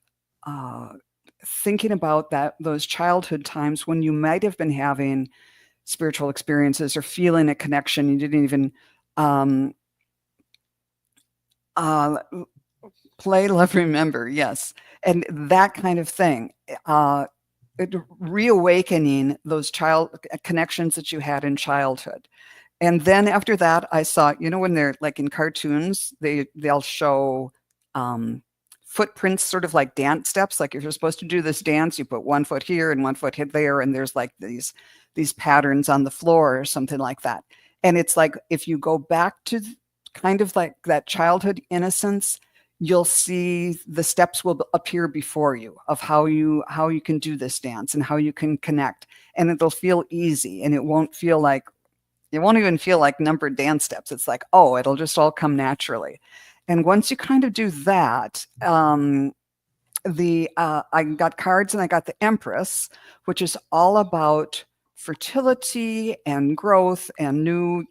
thinking about those childhood times when you might have been having spiritual experiences or feeling a connection you didn't even um, uh, play, love, remember. Yes, and that kind of thing. Reawakening those child connections that you had in childhood. And then after that, I saw, when they're like in cartoons, they'll show footprints, sort of like dance steps. Like if you're supposed to do this dance, you put one foot here and one foot there, and there's like these patterns on the floor or something like that. And it's like if you go back to kind of like that childhood innocence, you'll see the steps will appear before you of how you can do this dance and how you can connect, and it'll feel easy, and it won't even feel like numbered dance steps. It's like, oh, it'll just all come naturally. And once you kind of do that, I got cards, and I got the Empress, which is all about fertility and growth and new,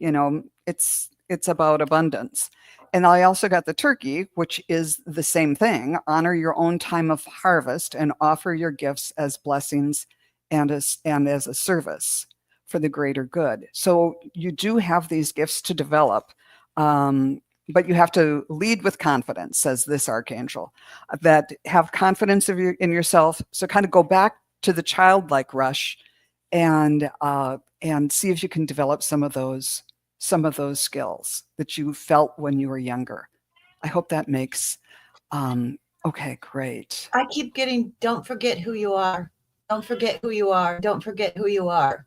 it's about abundance. And I also got the Turkey, which is the same thing. Honor your own time of harvest and offer your gifts as blessings and as a service for the greater good. So you do have these gifts to develop, but you have to lead with confidence, says this archangel, that have confidence in yourself. So kind of go back to the childlike rush and see if you can develop some of those skills that you felt when you were younger. I hope that makes okay, great. I keep getting, don't forget who you are. Don't forget who you are. Don't forget who you are.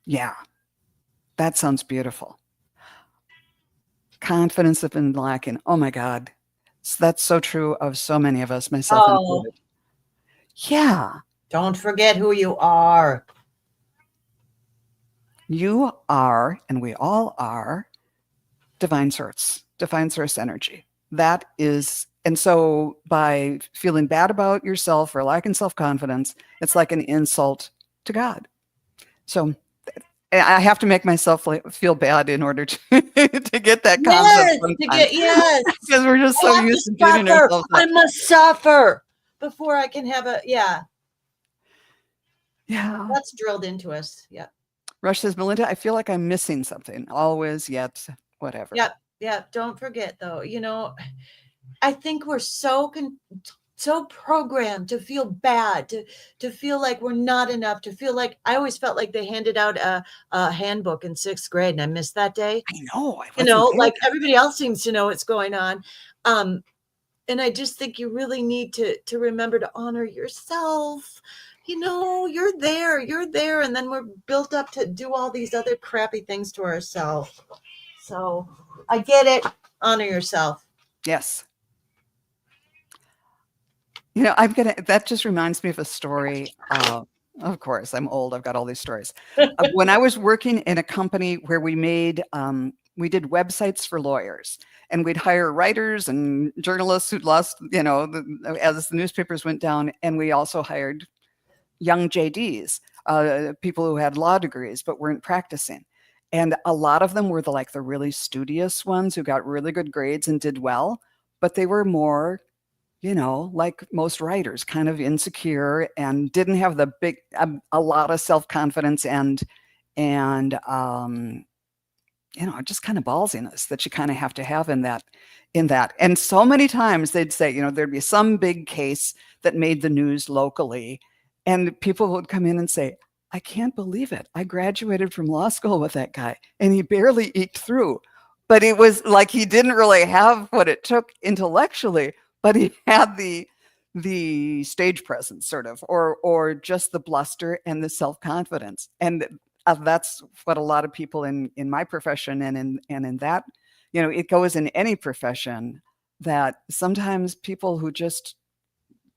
Yeah, that sounds beautiful. Confidence has been lacking. Oh my God. That's so true of so many of us, myself included. Yeah. Don't forget who you are. You are, and we all are, divine source energy. That is, and so by feeling bad about yourself or lacking self-confidence, it's like an insult to God. So I have to make myself feel bad in order to to get that confidence. Yes, because we're just so used to beating ourselves up. I must suffer before I can have Yeah. That's drilled into us. Yeah. Rush says, Melinda, I feel like I'm missing something. Always, yet, whatever. Yep. Yeah. Don't forget though, I think we're so programmed to feel bad, to feel like we're not enough, to feel like, I always felt like they handed out a handbook in 6th grade and I missed that day. I know. Like everybody else seems to know what's going on. And I just think you really need to remember to honor yourself. You're there. And then we're built up to do all these other crappy things to ourselves. So I get it. Honor yourself. Yes. That just reminds me of a story. Of course, I'm old. I've got all these stories. When I was working in a company where we did websites for lawyers, and we'd hire writers and journalists who'd lost, as the newspapers went down. And we also hired young JDs, people who had law degrees but weren't practicing. And a lot of them were the really studious ones who got really good grades and did well, but they were more, like most writers, kind of insecure and didn't have a lot of self-confidence and just kind of ballsiness that you kind of have to have in that. And so many times they'd say, there'd be some big case that made the news locally, and people would come in and say, I can't believe it. I graduated from law school with that guy and he barely eked through. But it was like he didn't really have what it took intellectually, but he had the stage presence sort of, or just the bluster and the self-confidence. And that's what a lot of people in my profession and in that, it goes in any profession, that sometimes people who just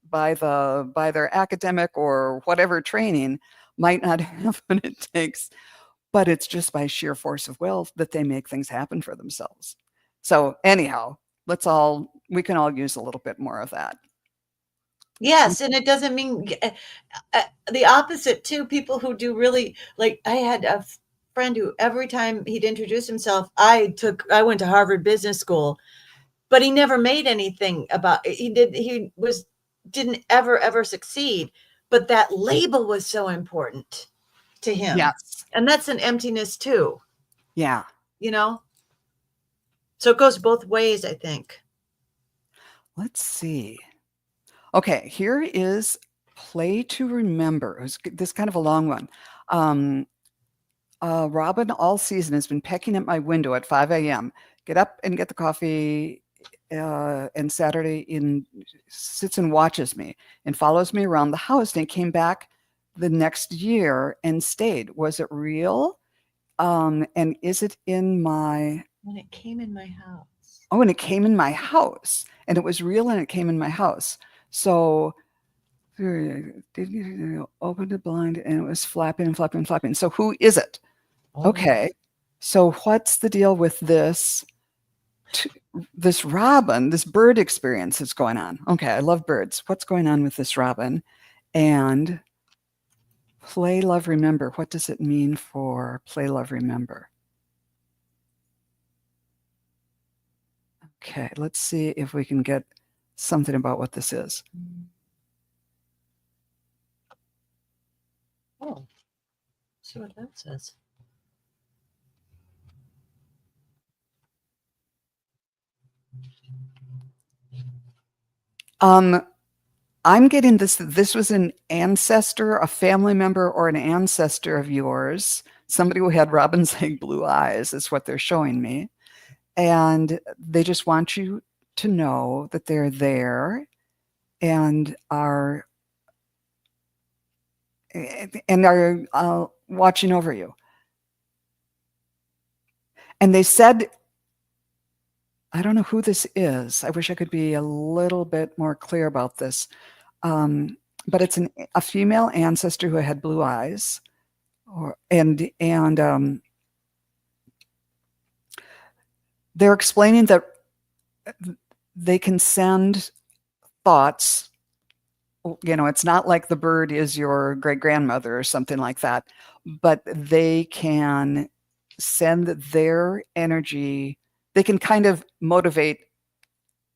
by their academic or whatever training might not have what it takes, but it's just by sheer force of will that they make things happen for themselves. So anyhow, we can all use a little bit more of that. Yes, and it doesn't mean the opposite too. People who do really, like, I had a friend who every time he'd introduce himself, I went to Harvard Business School, but he never made anything about it. Didn't ever succeed, but that label was so important to him. Yes. And that's an emptiness too. Yeah. So it goes both ways, I think. Let's see. Okay, here is Play to Remember. This kind of a long one. Robin all season has been pecking at my window at 5 a.m. Get up and get the coffee, and Saturday sits and watches me and follows me around the house. And he came back the next year and stayed. Was it real? And is it in my... When it came in my house. Oh, and it came in my house. And it was real and it came in my house. So did you open the blind and it was flapping. So who is it? Oh. Okay. So what's the deal with this robin, this bird experience that's going on? Okay, I love birds. What's going on with this robin? And play, love, remember. What does it mean for play, love, remember? Okay, let's see if we can get something about what this is. Oh, let's see what that says. I'm getting this. This was an ancestor, a family member, or an ancestor of yours. Somebody who had robin's egg blue eyes is what they're showing me. And they just want you to know that they're there and are watching over you. And they said, I don't know who this is. I wish I could be a little bit more clear about this. But it's a female ancestor who had blue eyes, and they're explaining that they can send thoughts. It's not like the bird is your great grandmother or something like that, but they can send their energy. They can kind of motivate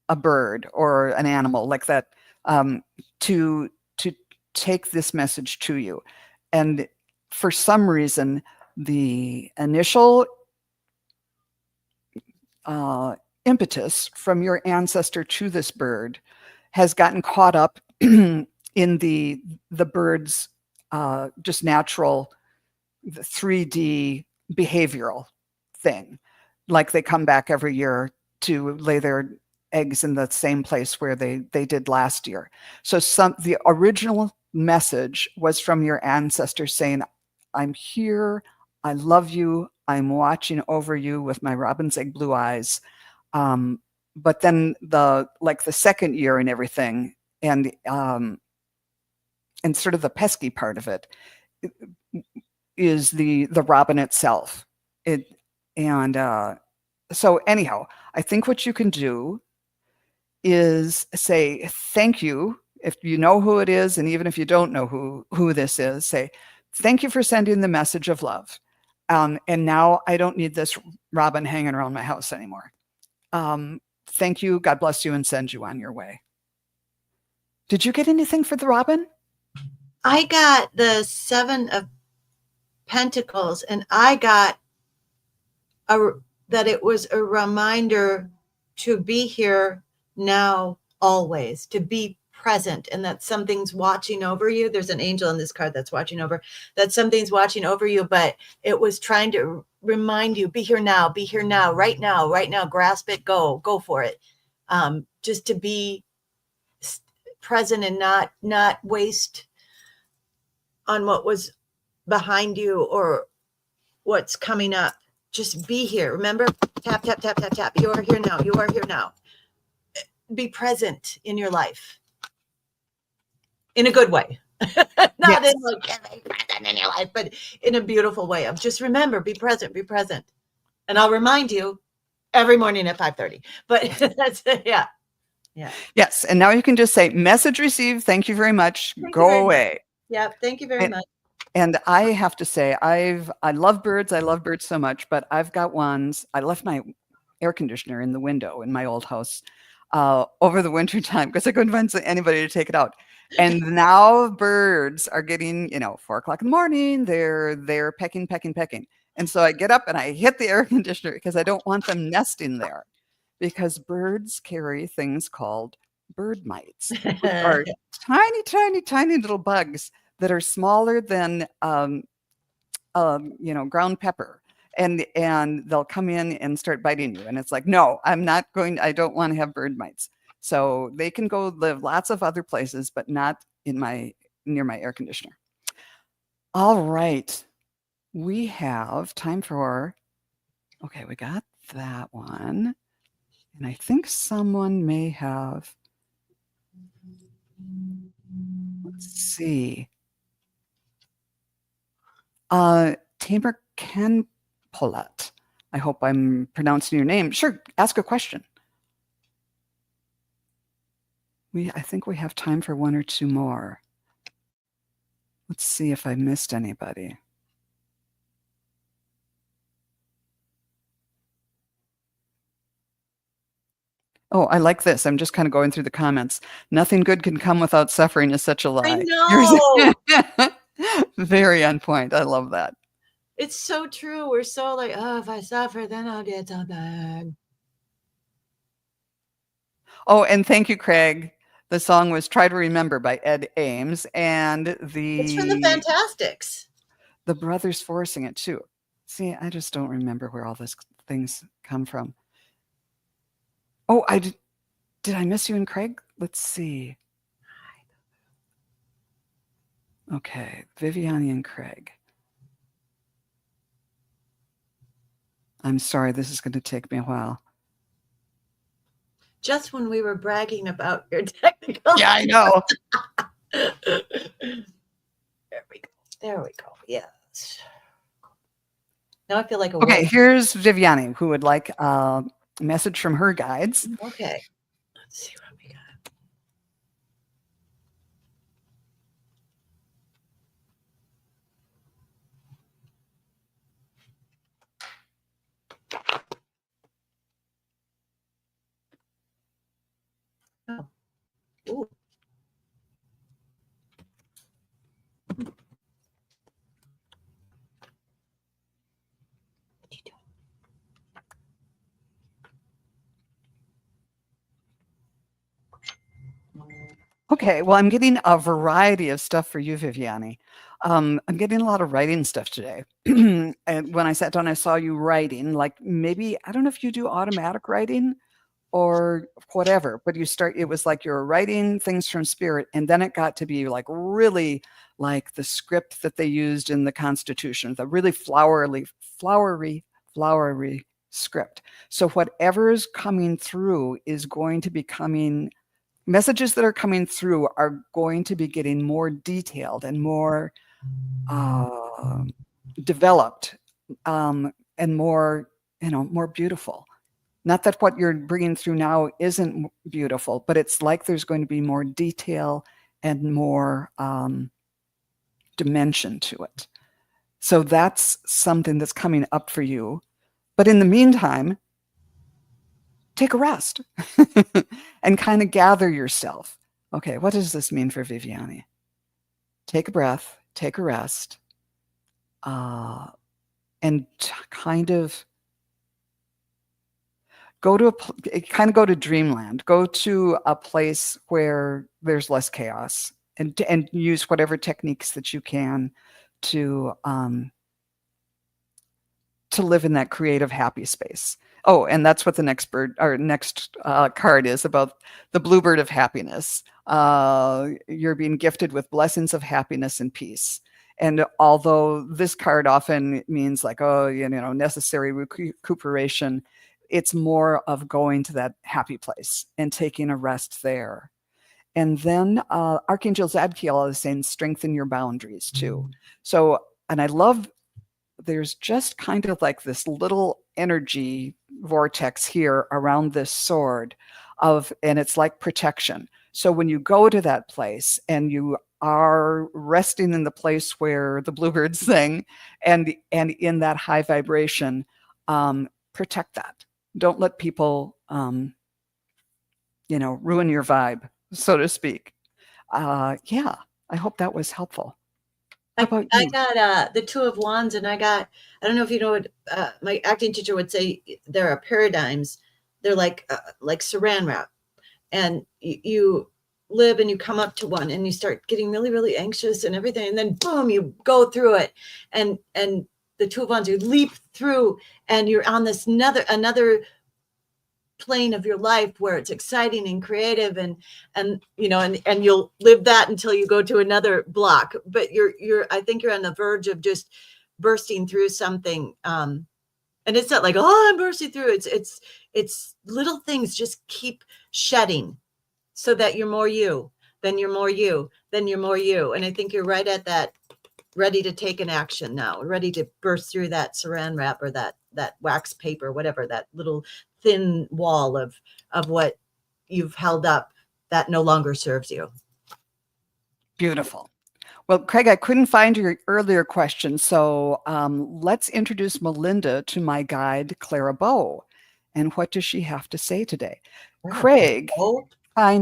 a bird or an animal like that to take this message to you. And for some reason, the initial impetus from your ancestor to this bird has gotten caught up in the bird's just natural 3D behavioral thing. Like they come back every year to lay their eggs in the same place where they did last year. So the original message was from your ancestor saying, I'm here, I love you, I'm watching over you with my robin's egg blue eyes. But then the second year and everything, and sort of the pesky part of it is the robin itself. So anyhow, I think what you can do is say thank you if you know who it is, and even if you don't know who this is, say thank you for sending the message of love. And now I don't need this robin hanging around my house anymore. Thank you, God bless you, and send you on your way. Did you get anything for the robin? I got the 7 of Pentacles, and I got that it was a reminder to be here now, always, to be present, and that something's watching over you. There's an angel in this card that's watching over, that something's watching over you, but it was trying to remind you, be here now, right now, grasp it, go for it. Just to be present and not waste on what was behind you or what's coming up. Just be here. Remember, tap, tap, tap, tap, tap. You are here now. You are here now. Be present in your life in a good way. Not Yes. in like, be present in your life, but in a beautiful way of just remember, be present, be present. And I'll remind you every morning at 5:30. But that's yeah. Yeah. Yes. And now you can just say, message received. Thank you very much. Go away. Yeah. Thank you very much. And I have to say, I love birds. I love birds so much, but I've got ones. I left my air conditioner in the window in my old house over the winter time because I couldn't find anybody to take it out. And now birds are getting, 4:00 in the morning. They're pecking. And so I get up and I hit the air conditioner because I don't want them nesting there, because birds carry things called bird mites, which are tiny little bugs that are smaller than ground pepper, and they'll come in and start biting you, and it's like, no, I don't want to have bird mites. So they can go live lots of other places, but not near my air conditioner. All right, we have time for, okay, we got that one, and I think someone may have, let's see. Tamer Kenpolat. I hope I'm pronouncing your name. Sure, ask a question. I think we have time for one or two more. Let's see if I missed anybody. Oh, I like this. I'm just kind of going through the comments. Nothing good can come without suffering is such a lie. I know. Very on point. I love that. It's so true. We're so like, oh, if I suffer, then I'll get something. Oh, and thank you, Craig. The song was Try to Remember by Ed Ames, and it's from the Fantastics. The brothers forcing it too. See, I just don't remember where all these things come from. Oh, did I miss you and Craig? Let's see. Okay, Viviani and Craig. I'm sorry, this is going to take me a while. Just when we were bragging about your technical. Yeah, I know. There we go. Yes. Now I feel like okay, here's Viviani, who would like a message from her guides. Okay. Let's see what we got. Oh. Ooh. Okay, well, I'm getting a variety of stuff for you, Viviani. I'm getting a lot of writing stuff today. And when I sat down, I saw you writing, like maybe, I don't know if you do automatic writing or whatever, but it was like you were writing things from spirit, and then it got to be like really like the script that they used in the Constitution, the really flowery script. So whatever is coming through is going to be messages that are coming through are going to be getting more detailed and more developed and more, more beautiful. Not that what you're bringing through now isn't beautiful, but it's like there's going to be more detail and more dimension to it. So that's something that's coming up for you. But in the meantime, take a rest and kind of gather yourself. Okay, what does this mean for Viviani? Take a breath, take a rest, and kind of kind of go to dreamland, go to a place where there's less chaos, and use whatever techniques that you can to live in that creative, happy space. Oh, and that's what the next card is about, the bluebird of happiness. You're being gifted with blessings of happiness and peace. And although this card often means like, oh, necessary recuperation, it's more of going to that happy place and taking a rest there. And then Archangel Zadkiel is saying, strengthen your boundaries too. So, and I love, there's just kind of like this little energy vortex here around this sword and it's like protection. So when you go to that place and you are resting in the place where the bluebirds sing and in that high vibration, protect that. Don't let people, ruin your vibe, so to speak. Yeah, I hope that was helpful. I got the Two of Wands, and I don't know if you know what my acting teacher would say, there are paradigms. They're like saran wrap, and you live and you come up to one and you start getting really, really anxious and everything. And then boom, you go through it. And the Two of Wands, you leap through and you're on this another plane of your life where it's exciting and creative and you'll live that until you go to another block. But I think you're on the verge of just bursting through something. And it's not like, oh, I'm bursting through. It's little things just keep shedding so that you're more you, then you're more you, then you're more you. And I think you're right at that, ready to take an action now, ready to burst through that saran wrap or that wax paper, whatever, that little thin wall of what you've held up that no longer serves you. Beautiful. Well, Craig, I couldn't find your earlier question, so let's introduce Melinda to my guide, Clara Bow. And what does she have to say today? Craig, Clara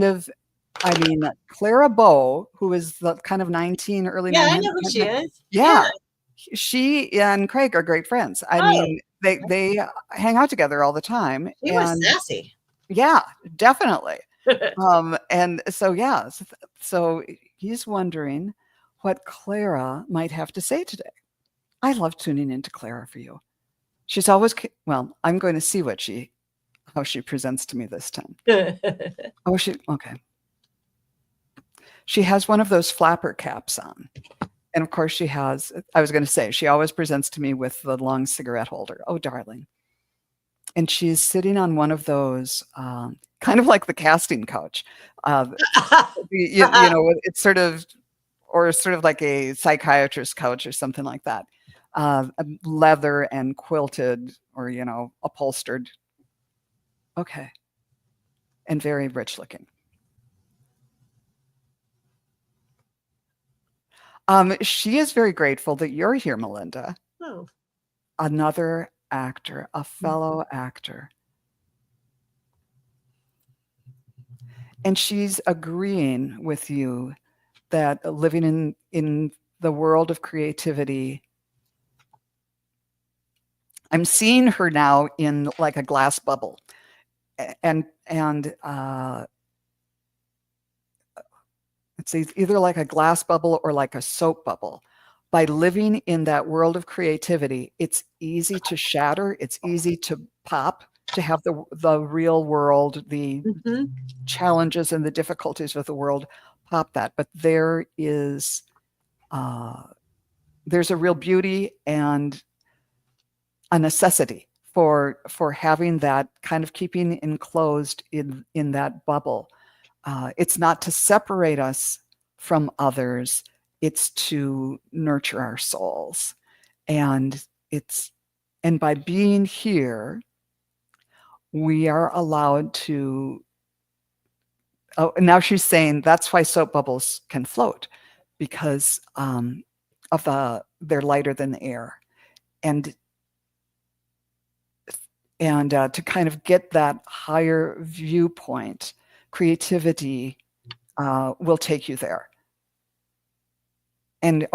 Bow, who is the kind of 19, early 19. Yeah, I know who she is. Yeah. She and Craig are great friends. I mean, they hang out together all the time. She was sassy. Yeah, definitely. And so, yeah, so he's wondering what Clara might have to say today. I love tuning into Clara for you. She's always, well, I'm going to see how she presents to me this time. Okay. She has one of those flapper caps on. And of course she always presents to me with the long cigarette holder. Oh, darling. And she's sitting on one of those, kind of like the casting couch. It's sort of like a psychiatrist couch or something like that. Leather and quilted or, upholstered. Okay. And very rich looking. She is very grateful that you're here, Melinda. Oh. Another actor, a fellow actor. And she's agreeing with you that living in the world of creativity, I'm seeing her now in like a glass bubble. And it's either like a glass bubble or like a soap bubble. By living in that world of creativity, it's easy to shatter. It's easy to pop, to have the real world, the challenges and the difficulties of the world pop that. But there's a real beauty and a necessity for having that kind of keeping enclosed in that bubble. It's not to separate us from others. It's to nurture our souls. And by being here, we are allowed to, now she's saying that's why soap bubbles can float, because they're lighter than the air. And to kind of get that higher viewpoint, creativity will take you there. And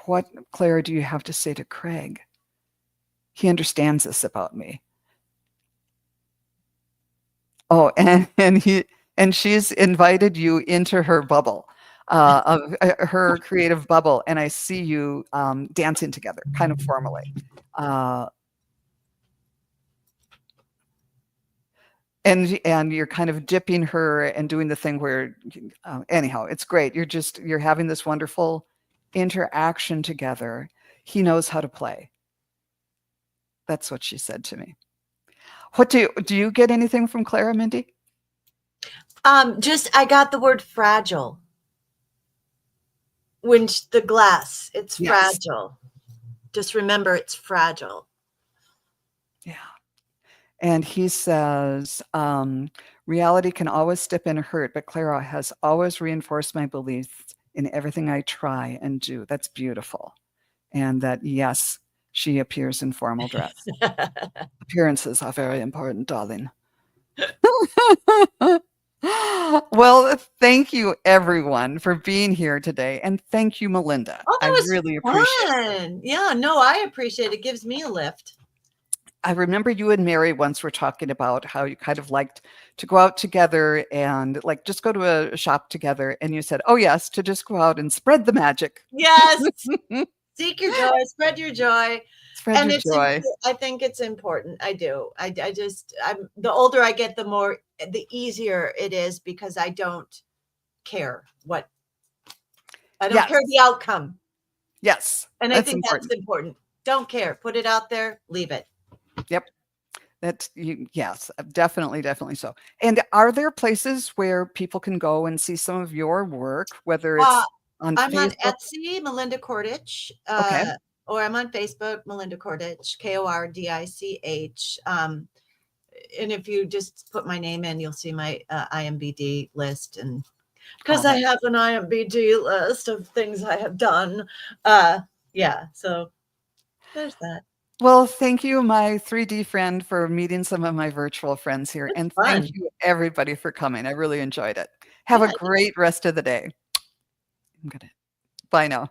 what, Clara, do you have to say to Craig? He understands this about me. Oh, and she's invited you into her bubble, of her creative bubble, and I see you dancing together, kind of formally. Uh, and you're kind of dipping her and doing the thing where, anyhow, it's great. You're having this wonderful interaction together. He knows how to play. That's what she said to me. What do you get anything from Clara, Mindy? Just I got the word fragile. When the glass, it's Yes. fragile. Just remember, it's fragile. Yeah. And he says, reality can always step in and hurt, but Clara has always reinforced my beliefs in everything I try and do. That's beautiful. And that, yes, she appears in formal dress. Appearances are very important, darling. Well, thank you everyone for being here today. And thank you, Melinda. Oh, that I was really appreciate it. fun. Yeah, no, I appreciate it. It gives me a lift. I remember you and Mary once were talking about how you kind of liked to go out together and like just go to a shop together. And you said, oh, yes, to just go out and spread the magic. Yes. Seek your joy, spread your joy. Spread And your joy. I think it's important. I do. I'm the older I get, the easier it is because I don't care I don't Yes. care the outcome. Yes. And I think that's important. Don't care. Put it out there, leave it. Yep. Yes, definitely, definitely so. And are there places where people can go and see some of your work, whether it's on I'm on Facebook? Etsy, Melinda Kordich, Okay. or I'm on Facebook, Melinda Kordich, Kordich. And if you just put my name in, you'll see my IMBD list. And because I have an IMBD list of things I have done. Yeah, so there's that. Well, thank you, my 3D friend, for meeting some of my virtual friends here. And thank you, everybody, for coming. I really enjoyed it. Have a great rest of the day. Bye now.